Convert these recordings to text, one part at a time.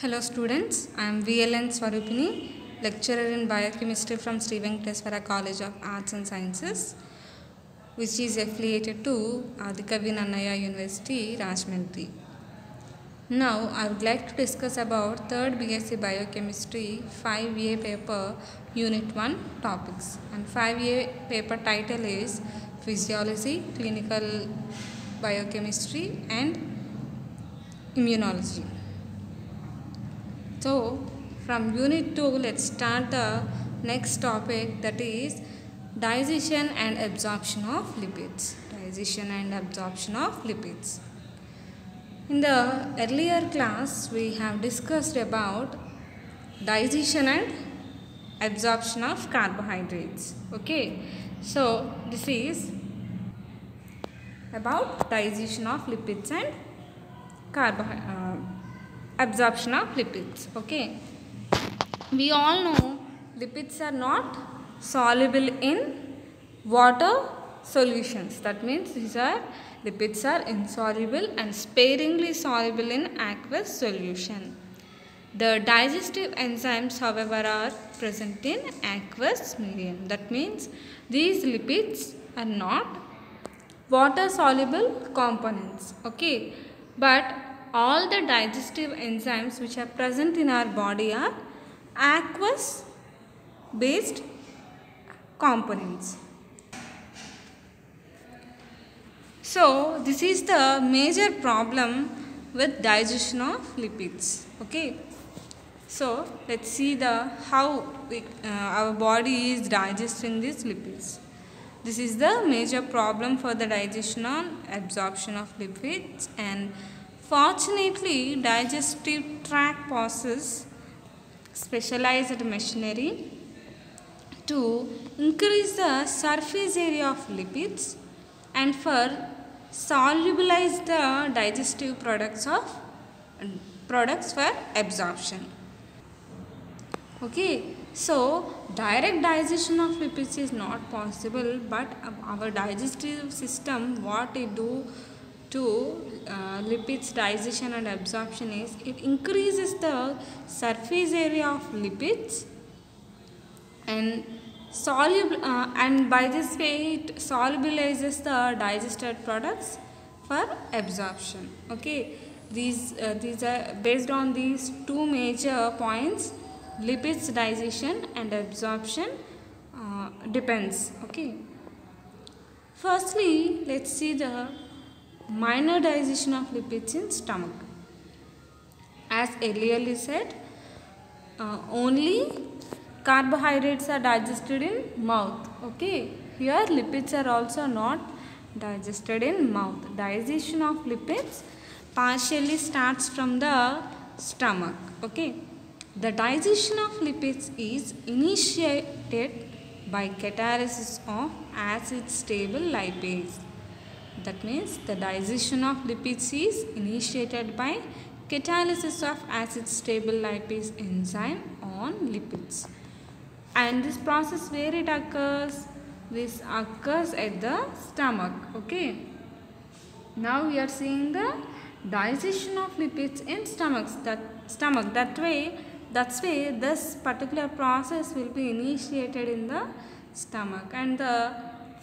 Hello students, I am VLN Swarupini, lecturer in biochemistry from Sri Venkateswara College of Arts and Sciences, which is affiliated to Adikavi Nannaya University, Rajahmundry. Now I would like to discuss about 3rd BSc Biochemistry 5A paper Unit 1 topics, and 5A paper title is Physiology, Clinical Biochemistry and Immunology. So from unit 2 let's start the next topic, that is digestion and absorption of lipids. Digestion and absorption of lipids. In the earlier class we have discussed about digestion and absorption of carbohydrates. Okay, so this is about digestion of lipids and absorption of lipids. Okay, we all know lipids are not soluble in water solutions. That means lipids are insoluble and sparingly soluble in aqueous solution. The digestive enzymes, however, are present in aqueous medium. That means these lipids are not water soluble components. Okay, but all the digestive enzymes which are present in our body are aqueous based components. So this is the major problem with digestion of lipids. Okay, so let's see how our body is digesting these lipids. This is the major problem for the digestion and absorption of lipids, and fortunately digestive tract possesses specialized machinery to increase the surface area of lipids and for solubilize the digestive products for absorption. Okay, so direct digestion of lipids is not possible, but our digestive system, what it do to lipids digestion and absorption is it increases the surface area of lipids and and by this way it solubilizes the digested products for absorption. Okay, these are based on these two major points. Lipids digestion and absorption depends. Okay, firstly let's see the minor digestion of lipids in stomach. As earlier said, only carbohydrates are digested in mouth. Okay, here lipids are also not digested in mouth. Digestion of lipids partially starts from the stomach. Okay, the digestion of lipids is initiated by catalysis of acid stable lipase. That means the digestion of lipids is initiated by catalysis of acid stable lipase enzyme on lipids. And this process, where it occurs? This occurs at the stomach. Okay, now we are seeing the digestion of lipids in that's way this particular process will be initiated in the stomach. And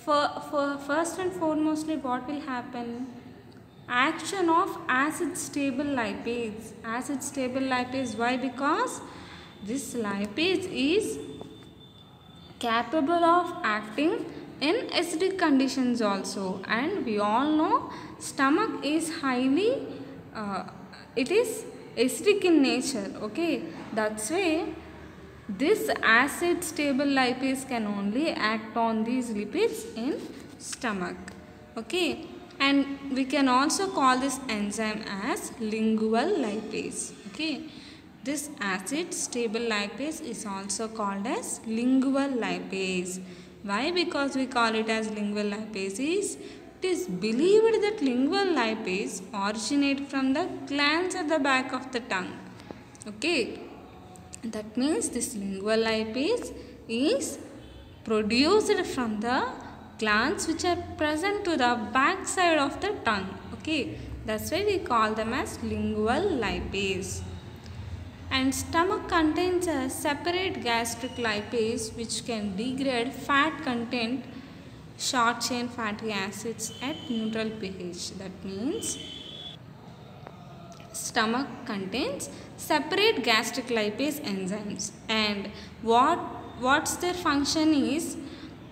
for first and foremostly, what will happen? Action of acid stable lipase. Acid stable lipase, why? Because this lipase is capable of acting in acidic conditions also, and we all know stomach is highly it is acidic in nature. Okay, that's why this acid stable lipase can only act on these lipids in stomach. Okay, and we can also call this enzyme as lingual lipase. Okay, this acid stable lipase is also called as lingual lipase. Why? Because we call it as lingual lipase is it is believed that lingual lipase originate from the glands at the back of the tongue. Okay, that means this lingual lipase is produced from the glands which are present to the back side of the tongue. Okay, that's why we call them as lingual lipase. And stomach contains a separate gastric lipase which can degrade fat content short chain fatty acids at neutral pH. That means stomach contains separate gastric lipase enzymes, and what's their function is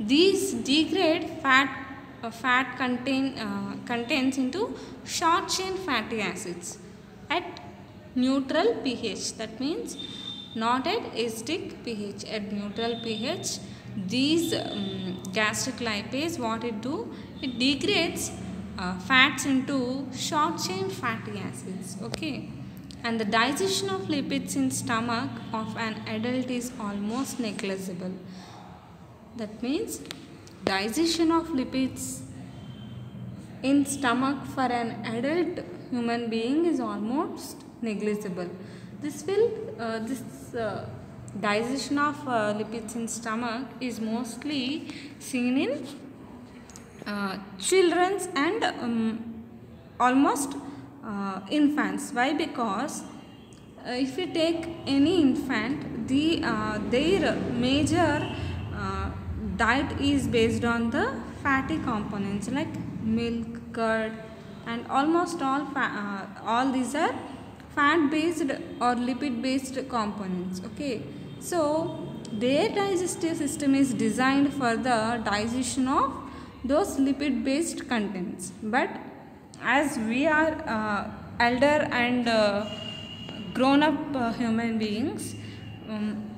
these degrade fat contents into short chain fatty acids at neutral pH. That means not at acidic pH, at neutral pH. These gastric lipase, what it do, it degrades fats into short chain fatty acids. Okay, and the digestion of lipids in stomach of an adult is almost negligible. That means digestion of lipids in stomach for an adult human being is almost negligible. This digestion of lipids in stomach is mostly seen in children's and almost infants. Why? Because if you take any infant, their major diet is based on the fatty components like milk, curd, and almost all these are fat based or lipid based components. Okay, so their digestive system is designed for the digestion of those lipid based contents. But as we are elder and grown up human beings,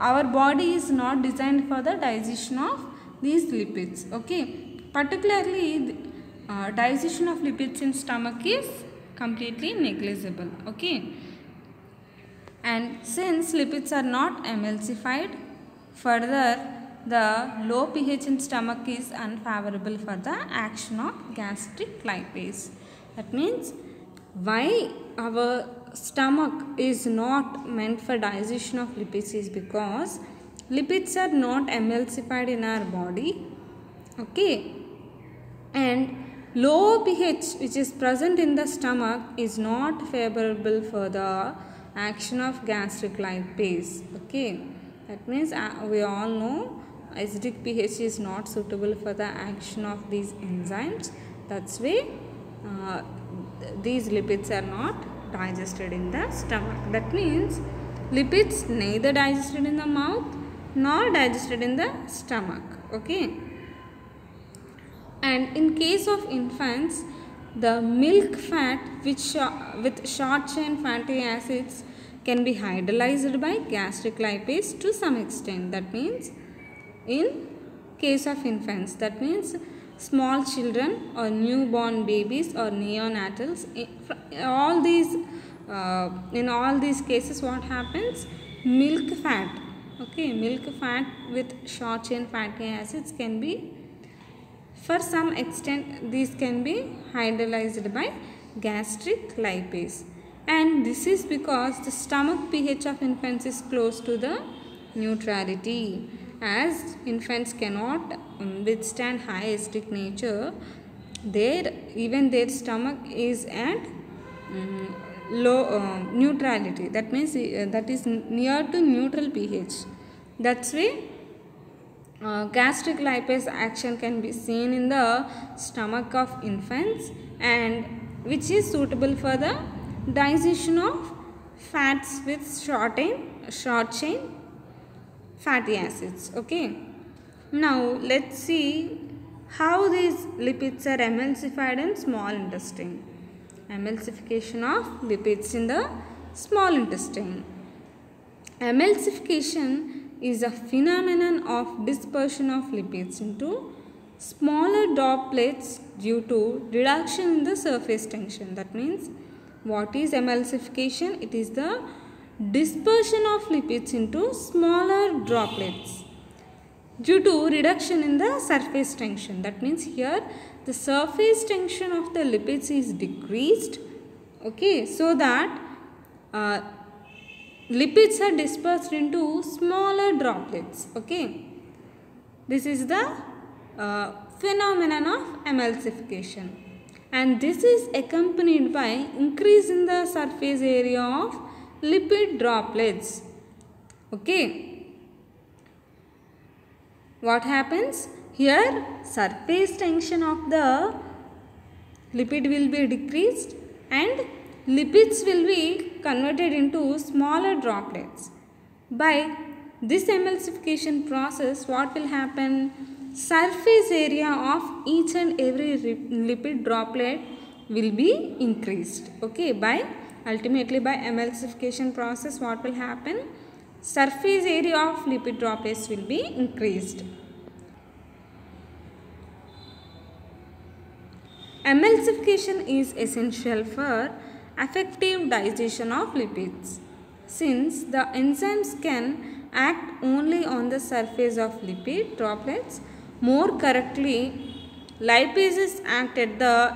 our body is not designed for the digestion of these lipids. Okay, particularly digestion of lipids in stomach is completely negligible. Okay, and since lipids are not emulsified, further the low pH in stomach is unfavorable for the action of gastric lipase. That means why our stomach is not meant for digestion of lipids is because lipids are not emulsified in our body. Okay, and low pH which is present in the stomach is not favorable for the action of gastric lipase. Okay, that means we all know acidic pH is not suitable for the action of these enzymes. That's why these lipids are not digested in the stomach. That means lipids neither digested in the mouth nor digested in the stomach. Okay, and in case of infants, the milk fat with short chain fatty acids can be hydrolyzed by gastric lipase to some extent. That means in case of infants, that means small children or newborn babies or neonatals, in all these cases what happens, milk fat, okay, milk fat with short chain fatty acids can be, for some extent, these can be hydrolyzed by gastric lipase. And this is because the stomach pH of infants is close to the neutrality. As infants cannot withstand high acidic nature, even their stomach is at low neutrality. That means that is near to neutral pH. That's why gastric lipase action can be seen in the stomach of infants, and which is suitable for the digestion of fats with short chain fatty acids. Okay, now let's see how these lipids are emulsified in small intestine. Emulsification of lipids in the small intestine. Emulsification is a phenomenon of dispersion of lipids into smaller droplets due to reduction in the surface tension. That means what is emulsification? It is the dispersion of lipids into smaller droplets due to reduction in the surface tension. That means here the surface tension of the lipids is decreased, okay, so that lipids are dispersed into smaller droplets. Okay, this is the phenomenon of emulsification, and this is accompanied by increase in the surface area of lipid droplets. Okay, what happens here? Surface tension of the lipid will be decreased and lipids will be converted into smaller droplets. By this emulsification process, what will happen? Surface area of each and every lipid droplet will be increased. Okay, ultimately by emulsification process, what will happen? Surface area of lipid droplets will be increased. Emulsification is essential for effective digestion of lipids. Since the enzymes can act only on the surface of lipid droplets, more correctly, lipases act at the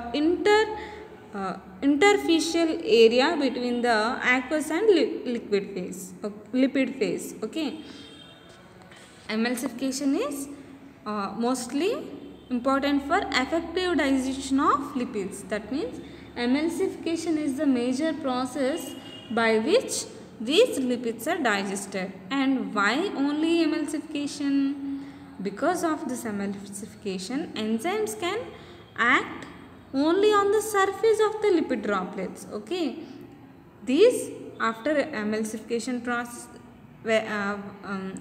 interfacial area between the aqueous and lipid phase. Okay, emulsification is mostly important for effective digestion of lipids. That means emulsification is the major process by which these lipids are digested. And why only emulsification? Because of this emulsification, enzymes can act only on the surface of the lipid droplets. Okay, these after emulsification process,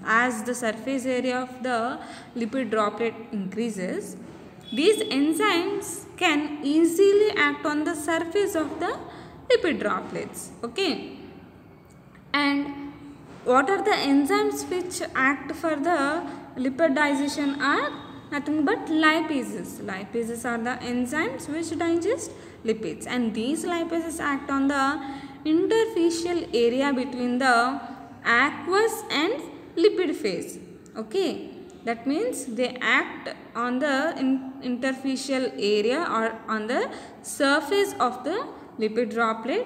as the surface area of the lipid droplet increases, these enzymes can easily act on the surface of the lipid droplets. Okay, and what are the enzymes which act for the lipid digestion are nothing but lipases. Lipases are the enzymes which digest lipids, and these lipases act on the interfacial area between the aqueous and lipid phase. Okay, that means they act on the interfacial area or on the surface of the lipid droplet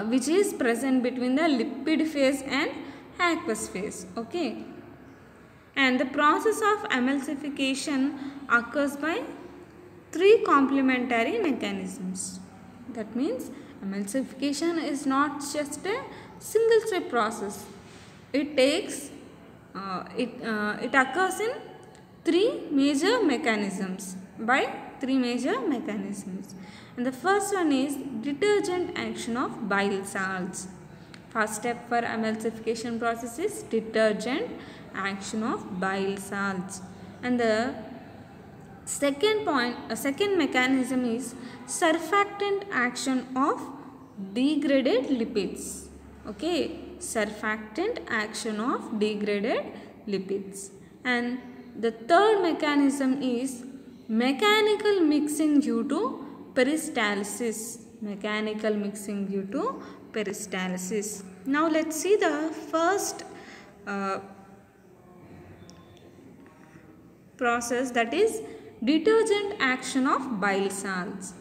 which is present between the lipid phase and aqueous phase. Okay, and the process of emulsification occurs by three complementary mechanisms. That means emulsification is not just a single step process. It takes it occurs in three major mechanisms, and the first one is detergent action of bile salts. First step for emulsification process is detergent action of bile salts, and the second mechanism is surfactant action of degraded lipids. Okay, surfactant action of degraded lipids. And the third mechanism is mechanical mixing due to peristalsis. Now let's see the first process, that is detergent action of bile salts.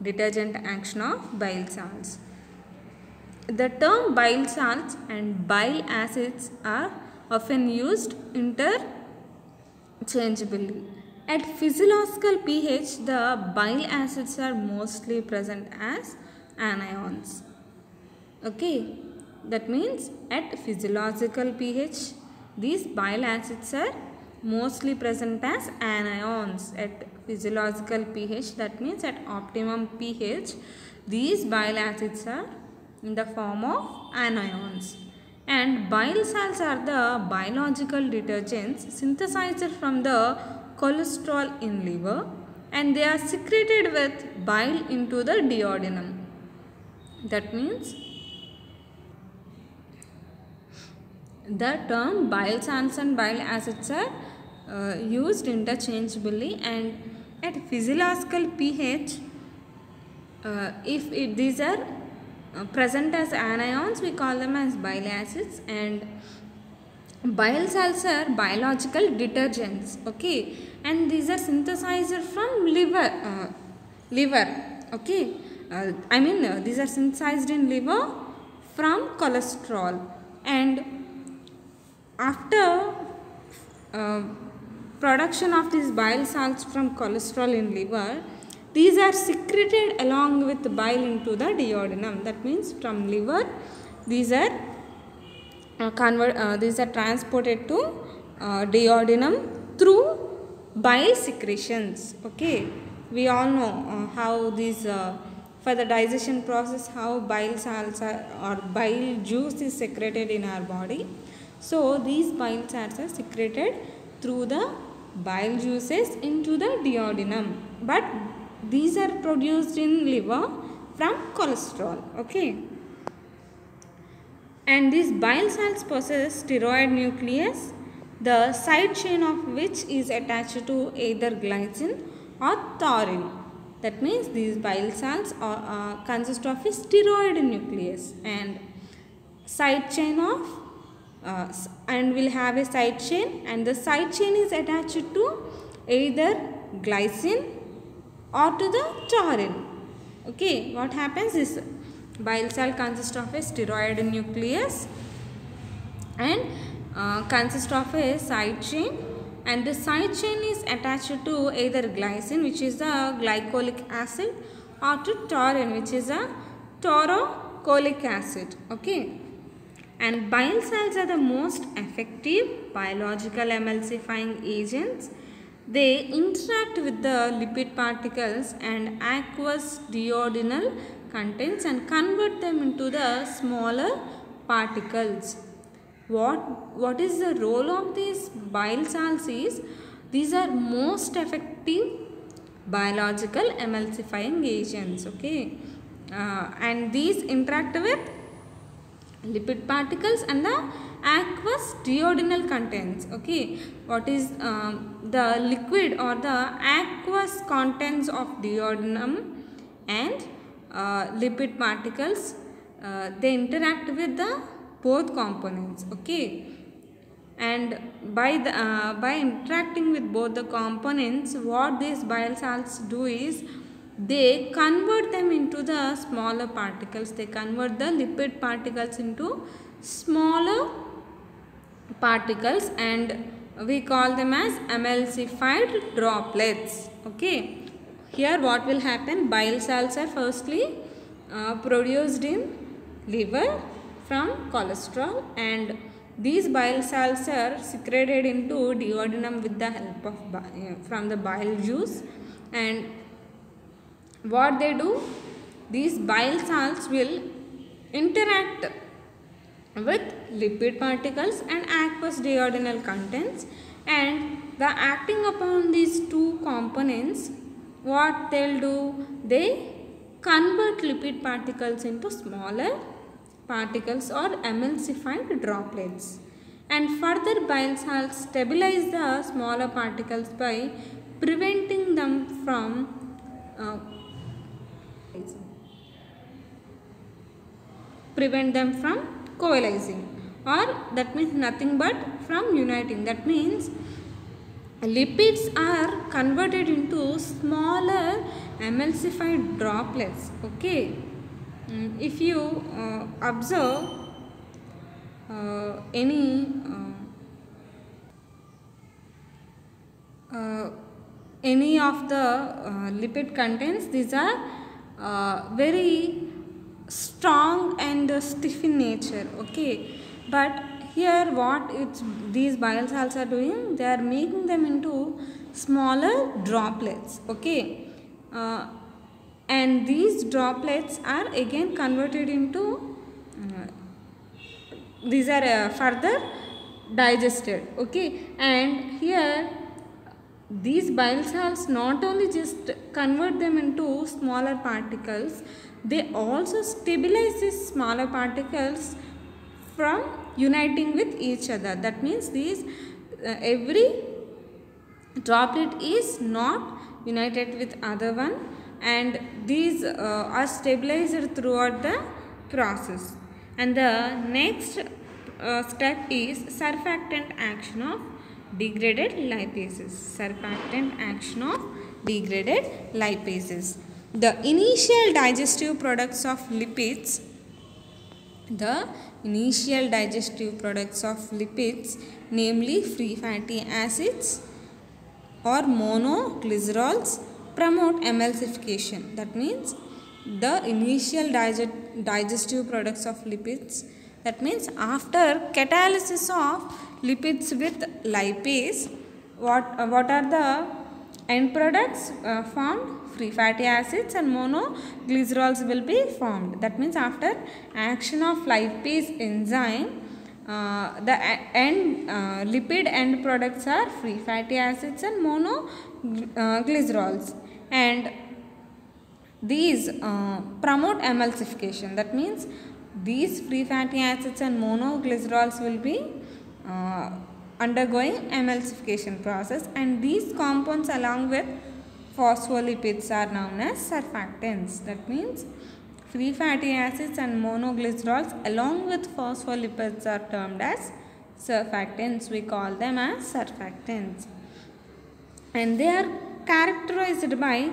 The term bile salts and bile acids are often used interchangeably. At physiological pH, the bile acids are mostly present as anions. Okay, that means at physiological pH, these bile acids are mostly present as anions. At physiological pH, that means at optimum pH, these bile acids are in the form of anions. And bile salts are the biological detergents synthesized from the cholesterol in liver, and they are secreted with bile into the duodenum. That means the term bile salts and bile acids are used interchangeably, and at physiological pH, if these are present as anions, we call them as bile acids, and bile salts are biological detergents. Okay, and these are synthesized from liver. Okay, these are synthesized in liver from cholesterol, and after production of these bile salts from cholesterol in liver, these are secreted along with bile into the duodenum. That means from liver, these are these are transported to duodenum through bile secretions. Okay, we all know how these for the digestion process how bile salts or bile juice is secreted in our body. So these bile salts are secreted through the bile juices into the duodenum, but these are produced in liver from cholesterol. Okay, and these bile salts possess steroid nucleus, the side chain of which is attached to either glycine or taurine. That means these bile salts consist of a steroid nucleus and side chain of and will have a side chain, and the side chain is attached to either glycine or to the taurine. Okay, what happens is bile cell consists of a steroid nucleus and consists of a side chain, and the side chain is attached to either glycine, which is the glycolic acid, or to taurine, which is a taurocolic acid. Okay, and bile salts are the most effective biological emulsifying agents. They interact with the lipid particles and aqueous duodenal contents and convert them into the smaller particles. What is the role of these bile salts is, these are most effective biological emulsifying agents. Okay, and these interact with lipid particles and the aqueous duodenal contents. Okay, what is the liquid or the aqueous contents of duodenum and lipid particles, they interact with the both components. Okay, and by interacting with both the components, what these bile salts do is they convert them into the smaller particles. They convert the lipid particles into smaller particles and we call them as emulsified droplets. Okay, here what will happen, bile salts are firstly produced in liver from cholesterol, and these bile salts are secreted into duodenum with the help of from the bile juice. And what they do, these bile salts will interact with lipid particles and aqueous duodenal contents, and the acting upon these two components, what they'll do, they convert lipid particles into smaller particles or emulsified droplets, and further bile salts stabilize the smaller particles by preventing them from coalescing, or that means nothing but from uniting. That means lipids are converted into smaller emulsified droplets. Okay, if you observe any of the lipid contents, these are very strong and stiff in nature. Okay, but here what these bile salts are doing, they are making them into smaller droplets. Okay, and these droplets are again converted into these are further digested. Okay, and here these bile salts not only just convert them into smaller particles, they also stabilize these smaller particles from uniting with each other. That means these every droplet is not united with other one, and these are stabilized throughout the process. And the next step is surfactant action of degraded lipases. Surfactant action of degraded lipases. The initial digestive products of lipids, namely free fatty acids or monoglycerols, promote emulsification. That means the initial digestive products of lipids. That means after catalysis of lipids with lipase, what are the end products formed? Free fatty acids and monoglycerols will be formed. That means after action of lipase enzyme, the end lipid end products are free fatty acids and monoglycerols, and these promote emulsification. That means these free fatty acids and monoglycerols will be undergoing emulsification process, and these compounds along with phospholipids are known as surfactants. That means free fatty acids and monoglycerols along with phospholipids are termed as surfactants. We call them as surfactants, and they are characterized by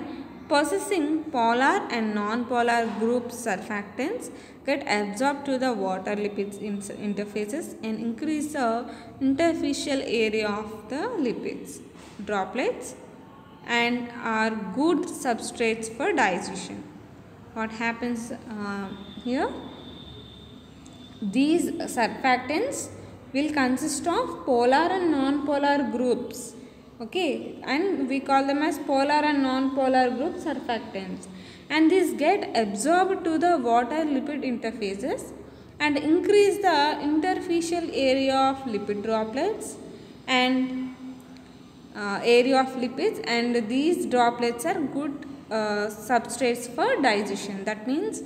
possessing polar and non-polar group. Surfactants get absorbed to the water lipids interfaces and increase the interfacial area of the lipids droplets and are good substrates for digestion. What happens here? These surfactants will consist of polar and non-polar groups, okay, and we call them as polar and non-polar group surfactants, and these get absorbed to the water lipid interfaces and increase the interfacial area of lipid droplets and area of lipids, and these droplets are good substrates for digestion. That means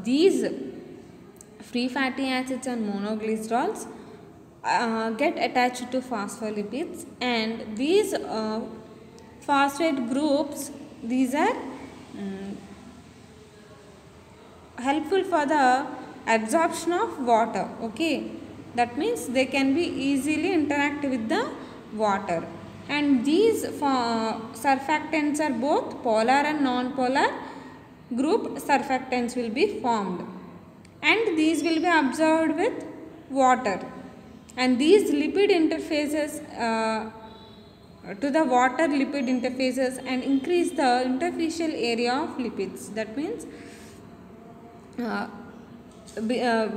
these free fatty acids and monoglycerols get attached to phospholipids, and these phosphate groups, these are helpful for the absorption of water, okay. That means they can be easily interact with the water, and these surfactants are both polar and non-polar group surfactants will be formed, and these will be absorbed with water, and these lipid interfaces to the water lipid interfaces and increase the interfacial area of lipids. That means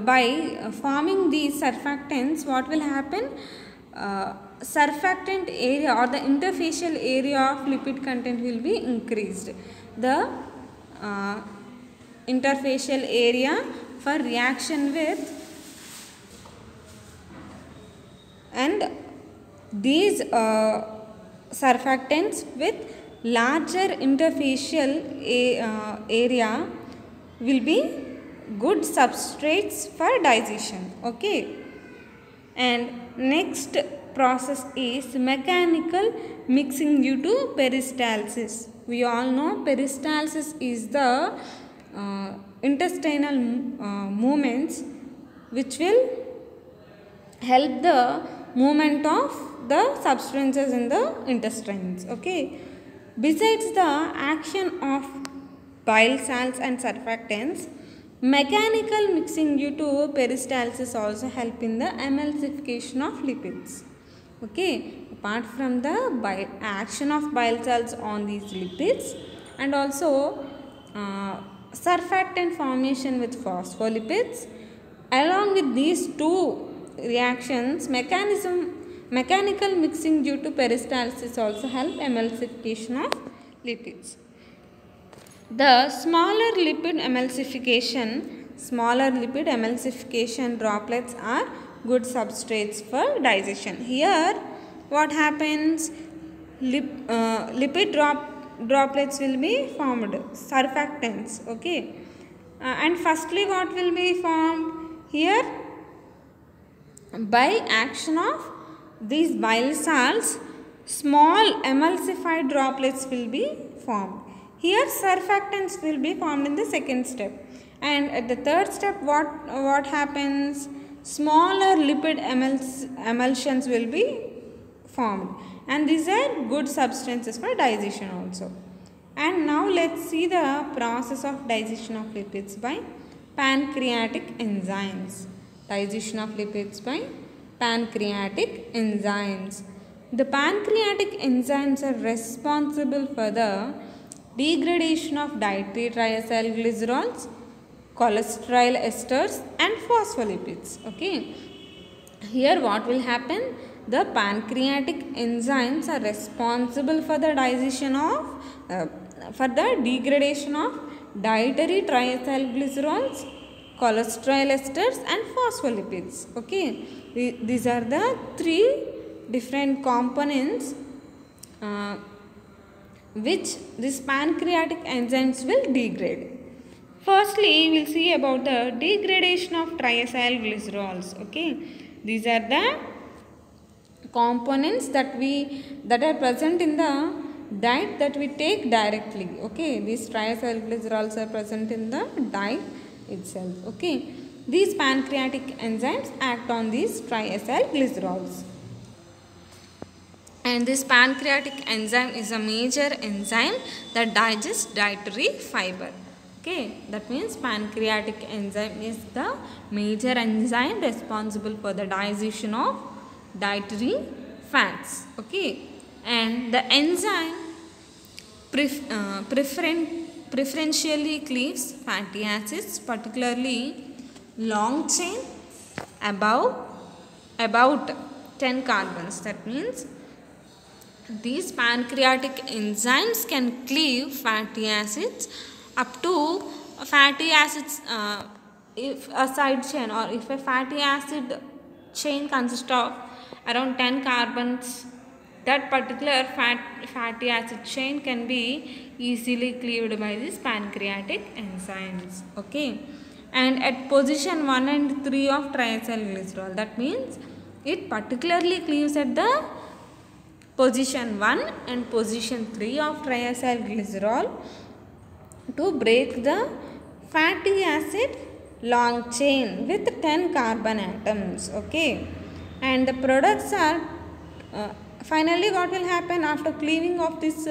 by forming these surfactants, what will happen? Surfactant area or the interfacial area of lipid content will be increased. The interfacial area for reaction with, and these surfactants with larger interfacial area will be good substrates for digestion, okay. And next process is mechanical mixing due to peristalsis. We all know peristalsis is the intestinal movements which will help the movement of the substances in the intestines, okay. Besides the action of bile salts and surfactants, mechanical mixing due to peristalsis also help in the emulsification of lipids, okay. Apart from the action of bile salts on these lipids, and also surfactant formation with phospholipids, along with these two reactions, mechanical mixing due to peristalsis also help emulsification of lipids. The smaller lipid emulsification droplets are good substrates for digestion. Here what happens? Lipid droplets will be formed, surfactants, okay. And firstly what will be formed here? By action of these bile salts, small emulsified droplets will be formed. Here surfactants will be formed in the second step, and at the third step what happens? Smaller lipid emulsions will be formed, and these are good substances for digestion also. And now let's see the process of digestion of lipids by pancreatic enzymes. Digestion of lipids by pancreatic enzymes. The pancreatic enzymes are responsible for the degradation of dietary triacylglycerols, cholesterol esters and phospholipids. Okay, here what will happen? The pancreatic enzymes are responsible for the digestion of for the degradation of dietary triacylglycerols, cholesterol esters and phospholipids. Okay, these are the three different components which this pancreatic enzymes will degrade. Firstly, we will see about the degradation of triacylglycerols. Okay, these are the components that are present in the diet that we take directly. Okay, these triacylglycerols are present in the diet itself. Okay, these pancreatic enzymes act on these triacylglycerols, and this pancreatic enzyme is a major enzyme that digests dietary fiber. Okay, that means pancreatic enzyme is the major enzyme responsible for the digestion of dietary fats. Okay, and the enzyme preferentially cleaves fatty acids, particularly long chain about 10 carbons. That means these pancreatic enzymes can cleave fatty acids up to fatty acids if a side chain, or if a fatty acid chain consists of around 10 carbons, that particular fatty acid chain can be easily cleaved by these pancreatic enzymes. Okay, and at position 1 and 3 of triacylglycerol, that means it particularly cleaves at the position 1 and position 3 of triacylglycerol to break the fatty acid long chain with 10 carbon atoms. Okay, and the products are finally what will happen after cleaving of this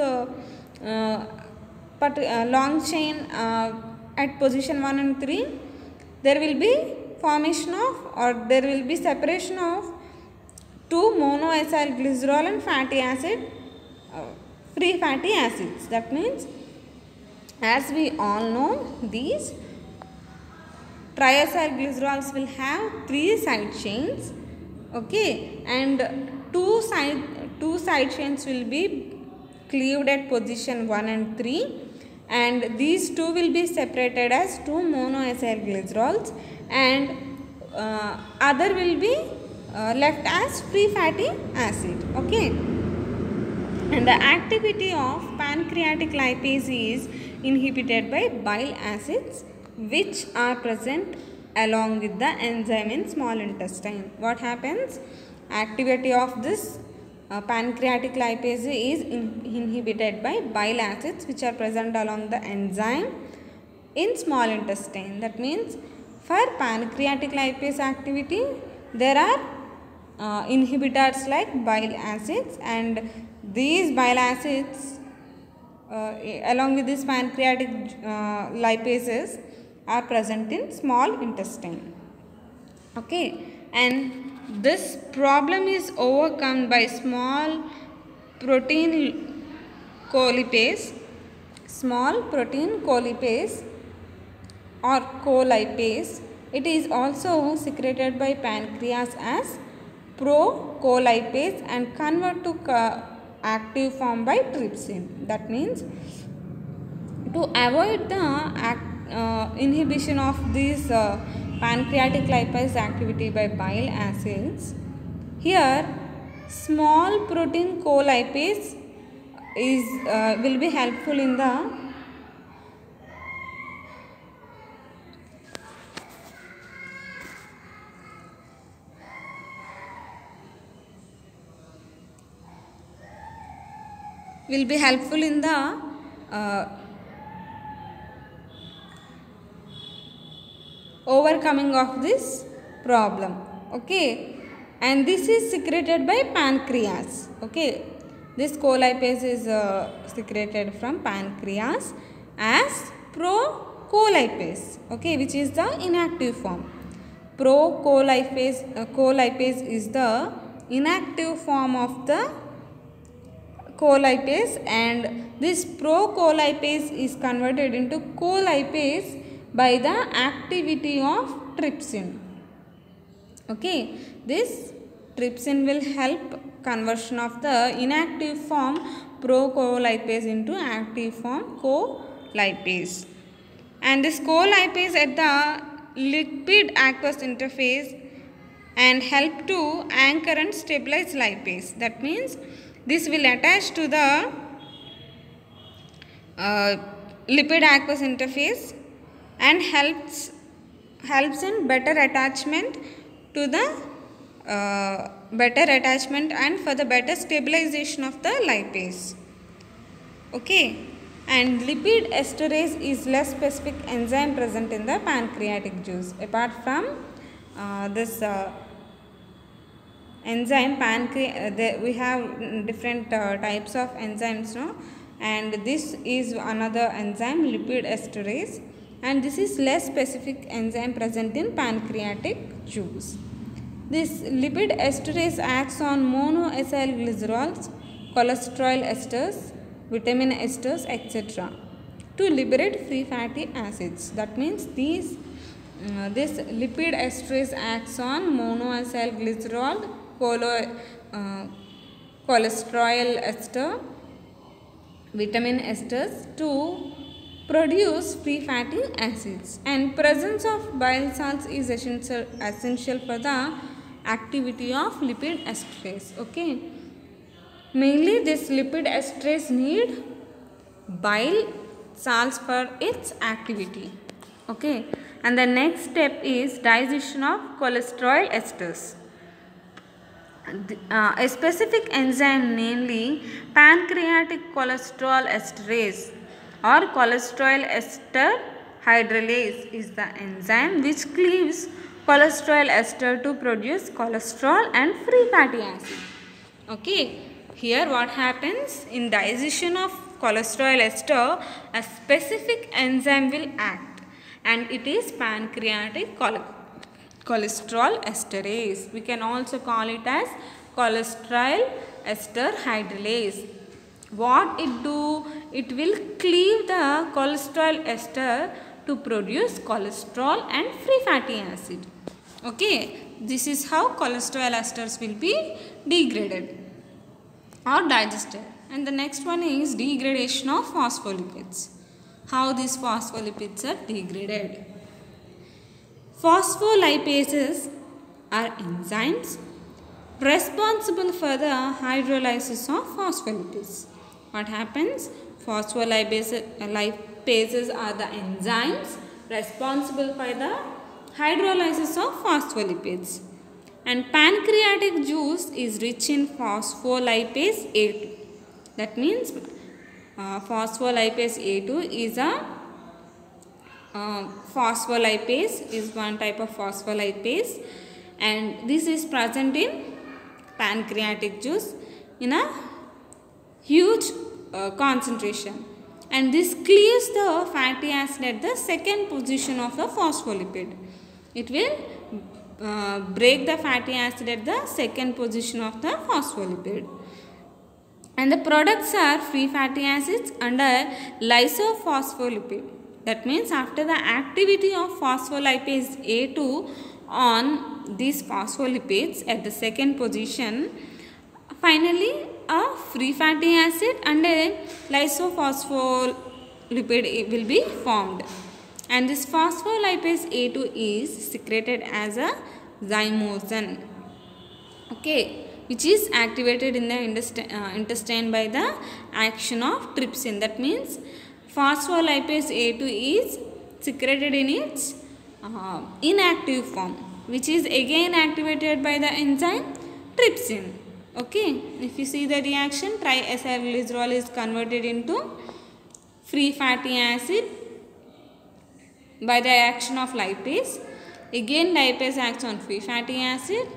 long chain at position 1 and 3? There will be formation of, or there will be separation of, 2 monoacylglycerol and fatty acid free fatty acids. That means, as we all know, these triacylglycerols will have 3 side chains. Okay, and two side chains will be cleaved at position 1 and 3, and these two will be separated as 2 monoacylglycerols, and other will be left as free fatty acid. Okay, and the activity of pancreatic lipase is inhibited by bile acids which are present along with the enzyme in small intestine. What happens? Activity of this pancreatic lipase is inhibited by bile acids which are present along the enzyme in small intestine. That means, for pancreatic lipase activity, there are inhibitors like bile acids, and these bile acids along with these pancreatic lipases are present in small intestine. Okay, and this problem is overcome by small protein colipase or colipase. It is also secreted by pancreas as procolipase and convert to active form by trypsin. That means, to avoid the inhibition of this pancreatic lipase activity by bile acids, here small protein colipase is will be helpful in the overcoming of this problem. Okay, and this is secreted by pancreas. Okay, this colipase is secreted from pancreas as procolipase, okay, which is the inactive form. Procolipase colipase is the inactive form of the colipase, and this procolipase is converted into colipase by the activity of trypsin. Okay, this trypsin will help conversion of the inactive form procolipase into active form colipase. And this colipase at the lipid aqueous interface and help to anchor and stabilize lipase. That means this will attach to the lipid aqueous interface and helps in better attachment to the and for the better stabilization of the lipase. Okay, and lipid esterase is less specific enzyme present in the pancreatic juice. Apart from this enzyme we have different types of enzymes, no? And this is another enzyme, lipid esterase, and this is less specific enzyme present in pancreatic juice. This lipid esterase acts on monoacyl glycerols, cholesterol esters, vitamin esters, etc. to liberate free fatty acids. That means this lipid esterase acts on monoacyl glycerol, cholesterol ester, vitamin esters to produce free fatty acids, and presence of bile salts is essential for the activity of lipid esterase. Okay, mainly this lipid esterase need bile salts for its activity. Okay, and the next step is digestion of cholesterol esters. A specific enzyme, namely pancreatic cholesterol esterase or cholesterol ester hydrolase, is the enzyme which cleaves cholesterol ester to produce cholesterol and free fatty acid. Okay, here what happens in digestion of cholesterol ester, a specific enzyme will act, and it is pancreatic cholesterol esterase. We can also call it as cholesterol ester hydrolase. What it do? It will cleave the cholesterol ester to produce cholesterol and free fatty acid. Okay, this is how cholesterol esters will be degraded or digested. And the next one is degradation of phospholipids. How these phospholipids are degraded? Phospholipases are enzymes responsible for the hydrolysis of phospholipids. What happens? Phospholipases are the enzymes responsible for the hydrolysis of phospholipids. And pancreatic juice is rich in phospholipase A2. That means phospholipase A2 is a phospholipase, is one type of phospholipase, and this is present in pancreatic juice in a huge concentration, and this cleaves the fatty acid at the second position of the phospholipid. It will break the fatty acid at the second position of the phospholipid, and the products are free fatty acids under lysophospholipid. That means after the activity of phospholipase A2 on these phospholipids at the second position, finally a free fatty acid and a lysophospholipid will be formed, and this phospholipase A2 is secreted as a zymosin, okay, which is activated in the intestine by the action of trypsin. That means phospholipase A2 is secreted in its inactive form, which is again activated by the enzyme trypsin. Okay, if you see the reaction, triacylglycerol is converted into free fatty acid by the action of lipase. Again lipase acts on free fatty acid.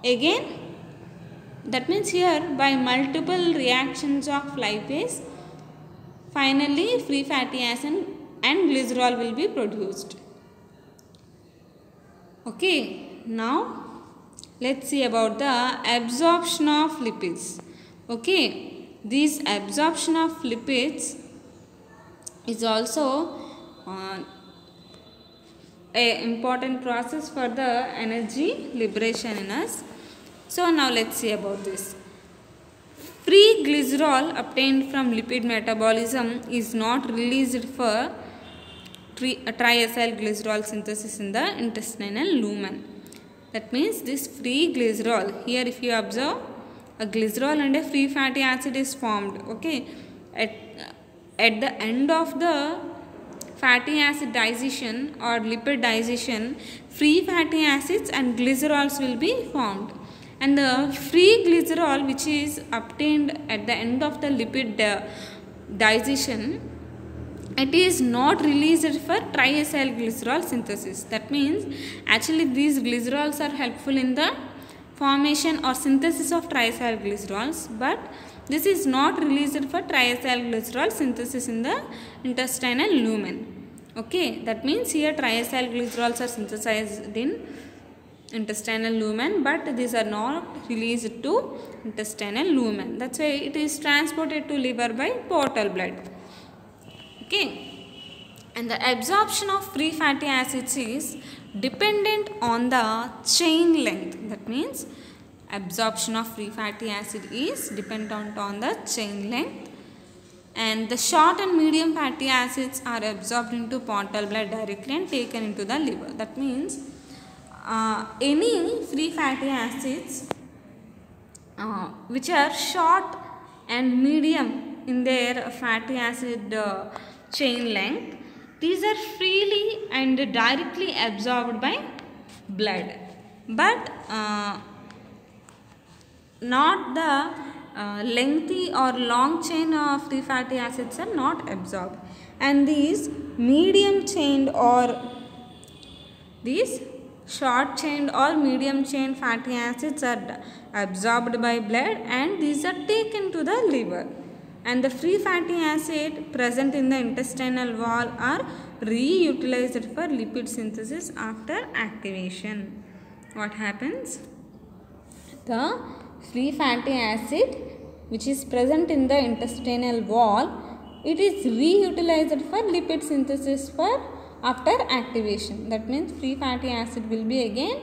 Again, that means here by multiple reactions of lipase, finally free fatty acid and glycerol will be produced. Okay, now let's see about the absorption of lipids. Okay, this absorption of lipids is also a important process for the energy liberation in us. So now let's see about this. Free glycerol obtained from lipid metabolism is not released for triacyl glycerol synthesis in the intestinal lumen. That means this free glycerol, here if you observe, a glycerol and a free fatty acid is formed. Okay, at the end of the fatty acid digestion or lipid digestion, free fatty acids and glycerols will be formed, and the free glycerol which is obtained at the end of the lipid digestion, it is not released for triacyl glycerol synthesis. That means actually these glycerols are helpful in the formation or synthesis of triacyl glycerols, but this is not released for triacyl glycerol synthesis in the intestinal lumen. Okay, that means here triacyl glycerols are synthesized in intestinal lumen, but these are not released to intestinal lumen. That's why it is transported to liver by portal blood. Okay, and the absorption of free fatty acids is dependent on the chain length. That means absorption of free fatty acid is dependent on the chain length, and the short and medium fatty acids are absorbed into portal blood directly and taken into the liver. That means any free fatty acids which are short and medium in their fatty acid chain length, these are freely and directly absorbed by blood, but not the lengthy or long chain of free fatty acids are not absorbed, and these medium chained or these short chained or medium chain fatty acids are absorbed by blood, and these are taken to the liver, and the free fatty acid present in the intestinal wall are reutilized for lipid synthesis after activation. What happens? The free fatty acid which is present in the intestinal wall, it is reutilized for lipid synthesis for after activation. That means free fatty acid will be again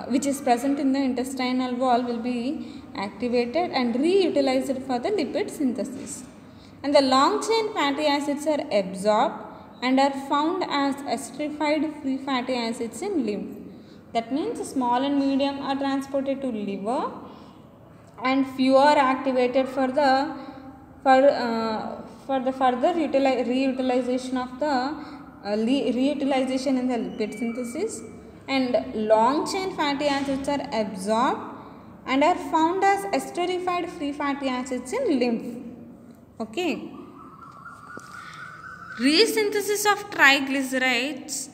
which is present in the intestinal wall will be activated and reutilized for the lipid synthesis, and the long chain fatty acids are absorbed and are found as esterified free fatty acids in lymph. That means small and medium are transported to liver, and few are activated for the further reutilization of the reutilization in the lipid synthesis, and long chain fatty acids are absorbed and are found as esterified free fatty acids in lymph. Okay. Resynthesis of triglycerides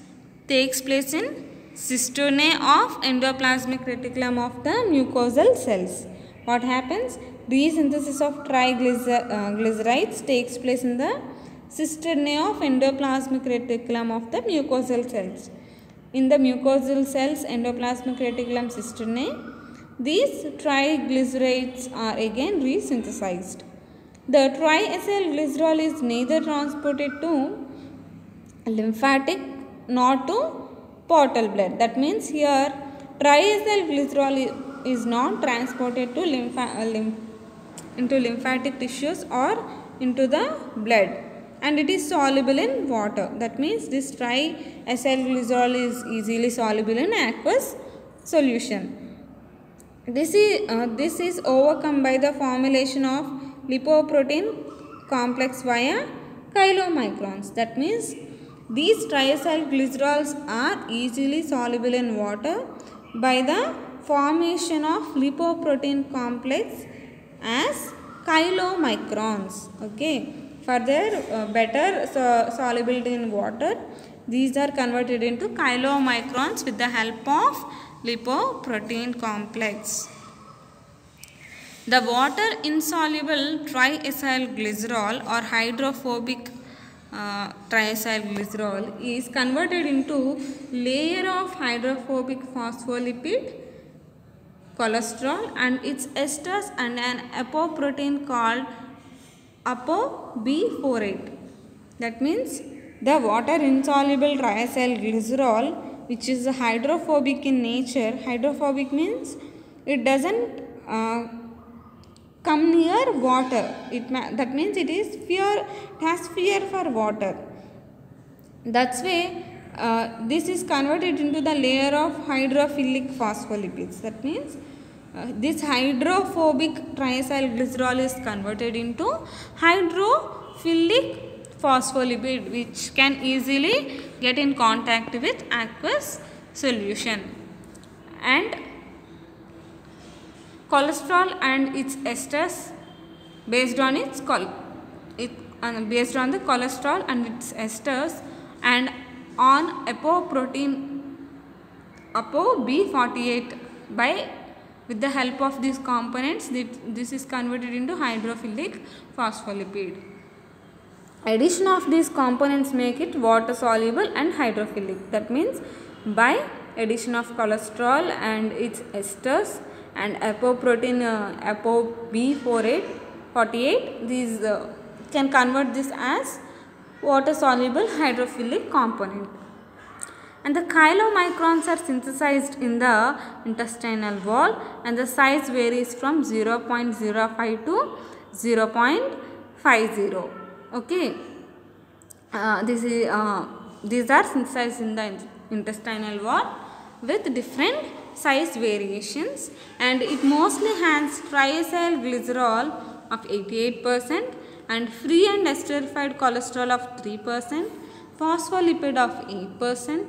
takes place in cisternae of endoplasmic reticulum of the mucosal cells. What happens? Resynthesis of triglycerides takes place in the cisternae of endoplasmic reticulum of the mucosal cells. In the mucosal cells, endoplasmic reticulum cisternae, these triglycerides are again resynthesized. The triacyl glycerol is neither transported to lymphatic nor to portal blood. That means here triacyl glycerol is not transported to into lymphatic tissues or into the blood, and it is soluble in water. That means this triacyl glycerol is easily soluble in aqueous solution. This is overcome by the formulation of lipoprotein complex via chylomicrons. That means these triacyl glycerols are easily soluble in water by the formation of lipoprotein complex as chylomicrons. Okay. For their better solubility in water, these are converted into chylomicrons with the help of lipoprotein complex. The water insoluble triacyl glycerol or hydrophobic triacyl glycerol is converted into layer of hydrophobic phospholipid cholesterol and its esters and an apoprotein called ApoB48. That means the water insoluble triacylglycerol, which is hydrophobic in nature. Hydrophobic means it doesn't come near water. That means it has fear for water. That's why this is converted into the layer of hydrophilic phospholipids. That means this hydrophobic triacylglycerol is converted into hydrophilic phospholipid, which can easily get in contact with aqueous solution. And cholesterol and its esters based on the cholesterol and its esters and on apoprotein ApoB48 with the help of these components, this is converted into hydrophilic phospholipid. Addition of these components make it water soluble and hydrophilic. That means by addition of cholesterol and its esters and apoprotein ApoB48, these can convert this as water soluble hydrophilic component. And the chylomicrons are synthesized in the intestinal wall and the size varies from 0.05 to 0.50. Okay, these are synthesized in the intestinal wall with different size variations, and it mostly has triacylglycerol of 88% and free and esterified cholesterol of 3%, phospholipid of 8%,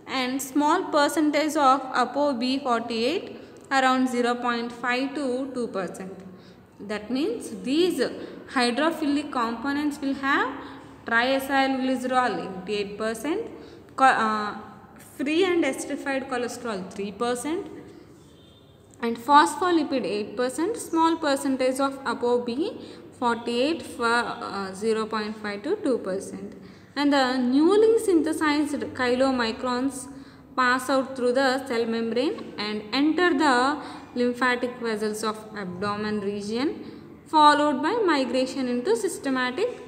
and small percentage of ApoB48 around 0.5 to 2%. That means these hydrophilic components will have triacylglycerol 88%, free and esterified cholesterol 3%, and phospholipid 8%, small percentage of ApoB48 for 0.5 to 2%. And the newly synthesized chylomicrons pass out through the cell membrane and enter the lymphatic vessels of abdomen region, followed by migration into systematic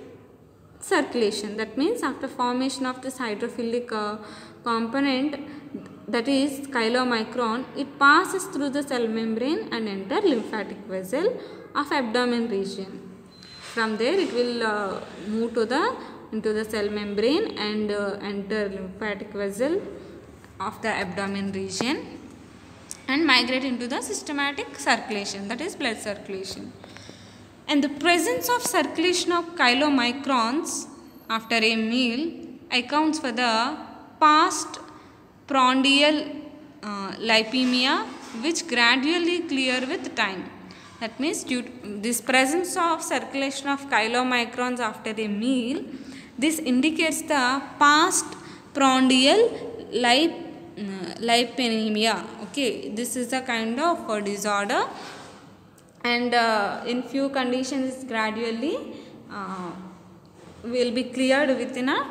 circulation. That means after formation of this hydrophilic component, that is chylomicron, it passes through the cell membrane and enter lymphatic vessel of abdomen region. From there it will move into the cell membrane and enter lymphatic vessel of the abdomen region and migrate into the systematic circulation, that is blood circulation. And the presence of circulation of chylomicrons after a meal accounts for the past prandial lipemia, which gradually clear with time. That means due to this presence of circulation of chylomicrons after a meal, this indicates the past prandial lipemia. Okay, this is a kind of disorder, and in few conditions gradually will be cleared within a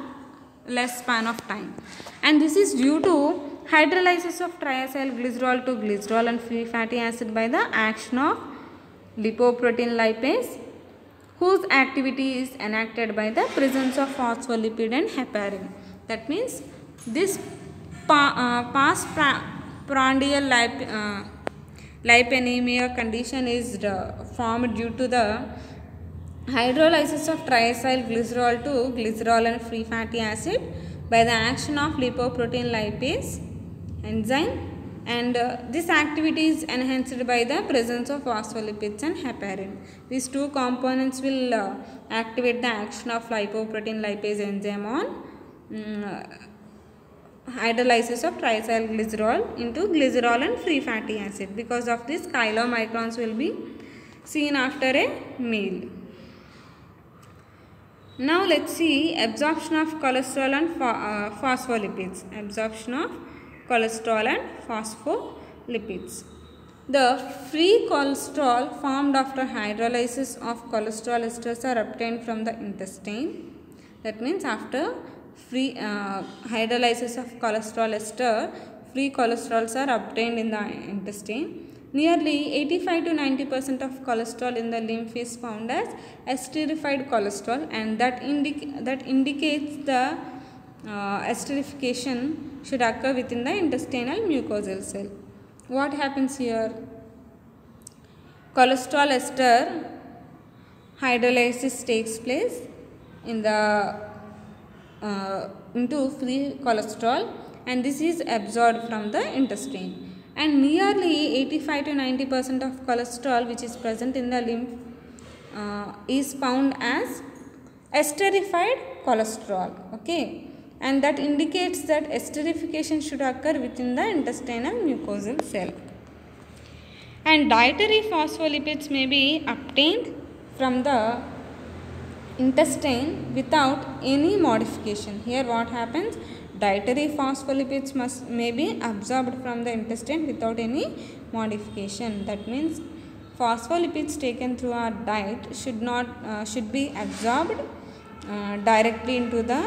less span of time. And this is due to hydrolysis of triacylglycerol to glycerol and free fatty acid by the action of lipoprotein lipase, whose activity is enacted by the presence of phospholipid and heparin. That means this past prandial lipemia condition is formed due to the hydrolysis of triacylglycerol to glycerol and free fatty acid by the action of lipoprotein lipase enzyme, and this activity is enhanced by the presence of phospholipids and heparin. These two components will activate the action of lipoprotein lipase enzyme on hydrolysis of triacylglycerol into glycerol and free fatty acid. Because of this, chylomicrons will be seen after a meal. Now let's see absorption of cholesterol and phospholipids. Absorption of cholesterol and phospholipids. The free cholesterol formed after hydrolysis of cholesterol esters are obtained from the intestine. That means after free hydrolysis of cholesterol ester, free cholesterols are obtained in the intestine. Nearly 85 to 90% of cholesterol in the lymph is found as esterified cholesterol, and that indicates the esterification should occur within the intestinal mucosal cell. What happens here? Cholesterol ester hydrolysis takes place in the into free cholesterol, and this is absorbed from the intestine. And nearly 85 to 90% of cholesterol which is present in the lymph is found as esterified cholesterol. Okay, and that indicates that esterification should occur within the intestinal mucosal cell. And dietary phospholipids may be obtained from the intestine without any modification. Here what happens? Dietary phospholipids may be absorbed from the intestine without any modification. That means phospholipids taken through our diet should be absorbed directly into the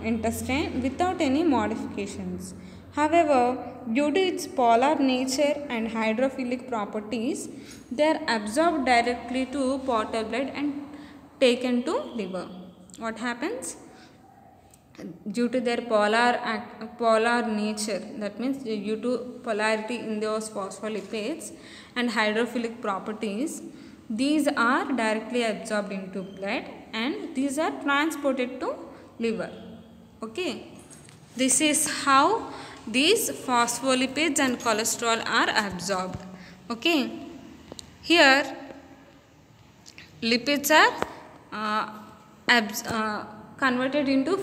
intestine without any modifications. However, due to its polar nature and hydrophilic properties, they are absorbed directly to portal blood and taken to liver. What happens? Due to their polar nature, that means due to polarity in those phospholipids and hydrophilic properties, these are directly absorbed into blood and these are transported to liver. Okay, this is how these phospholipids and cholesterol are absorbed. Okay, here lipids are converted into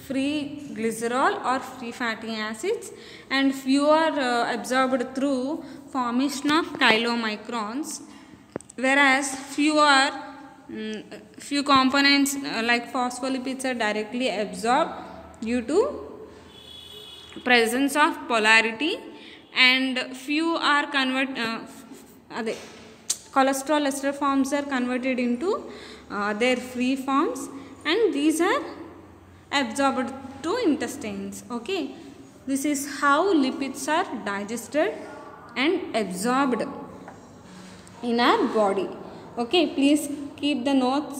free glycerol or free fatty acids, and few are absorbed through formation of chylomicrons, whereas few components like phospholipids are directly absorbed due to presence of polarity, and few are cholesterol ester forms are converted into their free forms, and these are absorbed to intestines. Okay, this is how lipids are digested and absorbed in our body. Okay, please keep the notes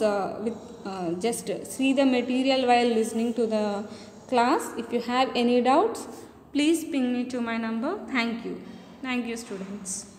just see the material while listening to the class. If you have any doubts, please ping me to my number. Thank you. Thank you, students.